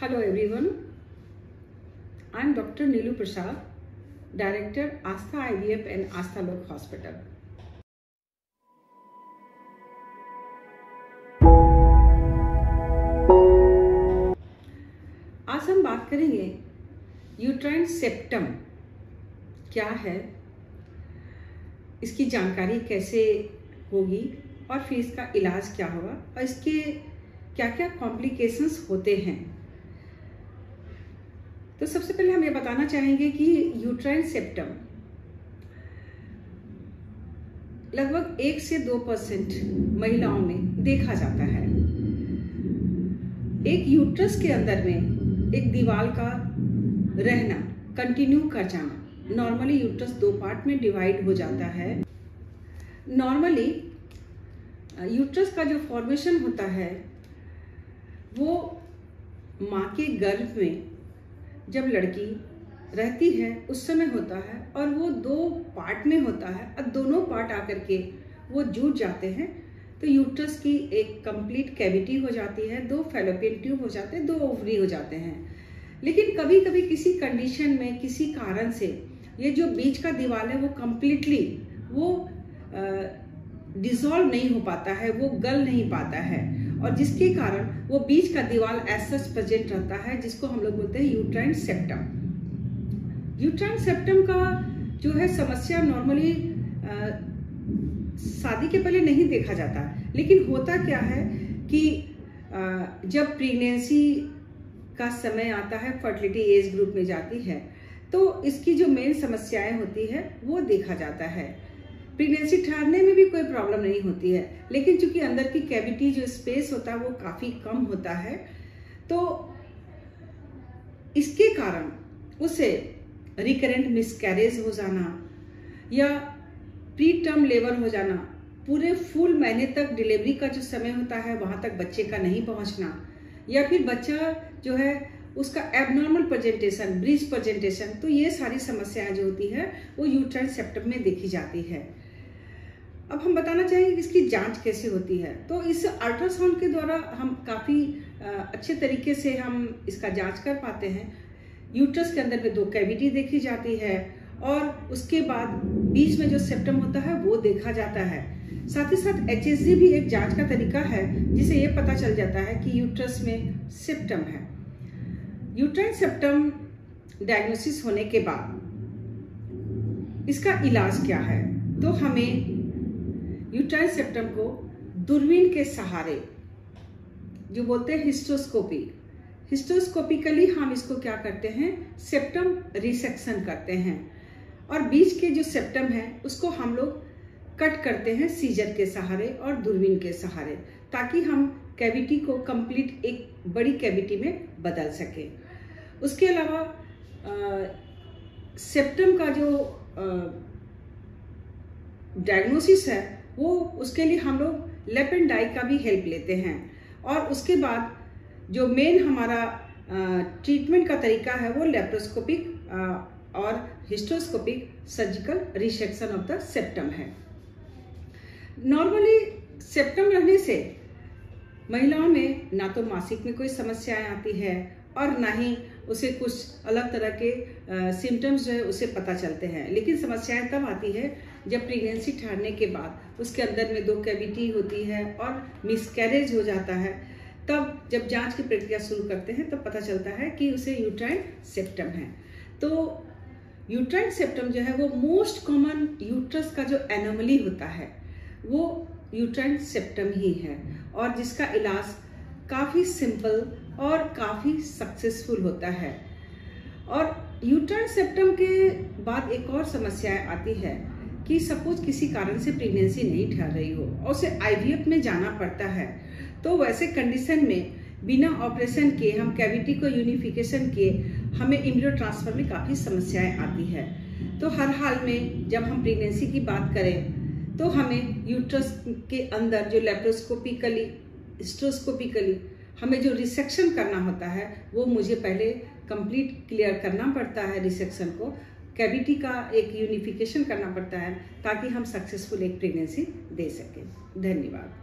Hello everyone, I am Dr. Neelu Prasad, Director, Astha IVF and Astha Lok Hospital. आज हम बात करेंगे uterine septum क्या है, इसकी जानकारी कैसे होगी और फिर इसका इलाज क्या होगा और इसके क्या क्या कॉम्प्लिकेशंस होते हैं। तो सबसे पहले हम ये बताना चाहेंगे कि यूट्राइन सेप्टम लगभग 1 से 2% महिलाओं में देखा जाता है। एक यूट्रस के अंदर में एक दीवार का रहना, कंटिन्यू कर जाना। नॉर्मली यूट्रस 2 पार्ट में डिवाइड हो जाता है। नॉर्मली यूट्रस का जो फॉर्मेशन होता है वो माँ के गर्भ में जब लड़की रहती है उस समय होता है और वो 2 पार्ट में होता है और दोनों पार्ट आकर के वो जुड़ जाते हैं तो यूट्रस की एक कंप्लीट कैविटी हो जाती है, 2 फैलोपियन ट्यूब हो जाते हैं, 2 ओवरी हो जाते हैं। लेकिन कभी कभी किसी कंडीशन में किसी कारण से ये जो बीच का दीवार है वो कंप्लीटली वो डिसॉल्व नहीं हो पाता है, वो गल नहीं पाता है और जिसके कारण वो बीच का दीवार एज सच प्रेजेंट रहता है, जिसको हम लोग बोलते हैं यूट्राइन सेप्टम। यूट्राइन सेप्टम का जो है समस्या नॉर्मली शादी के पहले नहीं देखा जाता, लेकिन होता क्या है कि जब प्रेगनेंसी का समय आता है, फर्टिलिटी एज ग्रुप में जाती है तो इसकी जो मेन समस्याएं होती है वो देखा जाता है। प्रेगनेंसी ठहरने में भी कोई प्रॉब्लम नहीं होती है, लेकिन चूंकि अंदर की कैविटी जो स्पेस होता है वो काफी कम होता है तो इसके कारण उसे रिकरेंट मिसकैरेज हो जाना या प्री टर्म लेबर हो जाना, पूरे फुल महीने तक डिलीवरी का जो समय होता है वहां तक बच्चे का नहीं पहुंचना, या फिर बच्चा जो है उसका एबनॉर्मल प्रेजेंटेशन, ब्रीच प्रेजेंटेशन, तो ये सारी समस्याएं जो होती है वो यूट्राइन सेप्टम में देखी जाती है। अब हम बताना चाहेंगे कि इसकी जांच कैसे होती है। तो इस अल्ट्रासाउंड के द्वारा हम काफ़ी अच्छे तरीके से हम इसका जांच कर पाते हैं। यूट्रस के अंदर में 2 कैविटी देखी जाती है और उसके बाद बीच में जो सेप्टम होता है वो देखा जाता है। साथ ही साथ HSG भी एक जांच का तरीका है जिसे ये पता चल जाता है कि यूट्रस में सेप्टम है। यूट्राइन सेप्टम डायग्नोसिस होने के बाद इसका इलाज क्या है, तो हमें यूट्राइन सेप्टम को दूरबीन के सहारे, जो बोलते हैं हिस्टोस्कोपिकली हम इसको क्या करते हैं, सेप्टम रिसेक्शन करते हैं और बीच के जो सेप्टम है उसको हम लोग कट करते हैं सीजर के सहारे और दूरबीन के सहारे, ताकि हम कैविटी को कंप्लीट एक बड़ी कैविटी में बदल सके। उसके अलावा सेप्टम का जो डायग्नोसिस है वो उसके लिए हम लोग लेप एंड डाई का भी हेल्प लेते हैं और उसके बाद जो मेन हमारा ट्रीटमेंट का तरीका है वो लेप्रोस्कोपिक और hysteroscopic surgical resection of the septum है। नॉर्मली सेप्टम रहने से महिलाओं में ना तो मासिक में कोई समस्याएं आती है और ना ही उसे कुछ अलग तरह के सिम्टम्स जो है उसे पता चलते हैं, लेकिन समस्याएं तब आती है जब प्रेगनेंसी ठहरने के बाद उसके अंदर में 2 कैविटी होती है और मिसकैरेज हो जाता है। तब जब जांच की प्रक्रिया शुरू करते हैं तब पता चलता है कि उसे यूट्राइन सेप्टम है। तो यूट्राइन सेप्टम जो है वो मोस्ट कॉमन यूट्रस का जो एनोमली होता है वो यूट्राइन सेप्टम ही है और जिसका इलाज काफ़ी सिंपल और काफ़ी सक्सेसफुल होता है। और यूट्राइन सेप्टम के बाद एक और समस्या आती है कि सपोज किसी कारण से प्रेगनेंसी नहीं ठहर रही हो और उसे IVF में जाना पड़ता है, तो वैसे कंडीशन में बिना ऑपरेशन किए हम कैविटी को यूनिफिकेशन किए हमें एम्ब्रियो ट्रांसफर में काफ़ी समस्याएं आती है। तो हर हाल में जब हम प्रेगनेंसी की बात करें तो हमें यूट्रस के अंदर जो लेप्रोस्कोपिकली, हिस्टोस्कोपिकली हमें जो रिसेक्शन करना होता है वो मुझे पहले कंप्लीट क्लियर करना पड़ता है। रिसेक्शन को, कैविटी का एक यूनिफिकेशन करना पड़ता है ताकि हम सक्सेसफुल एक प्रेगनेंसी दे सकें। धन्यवाद।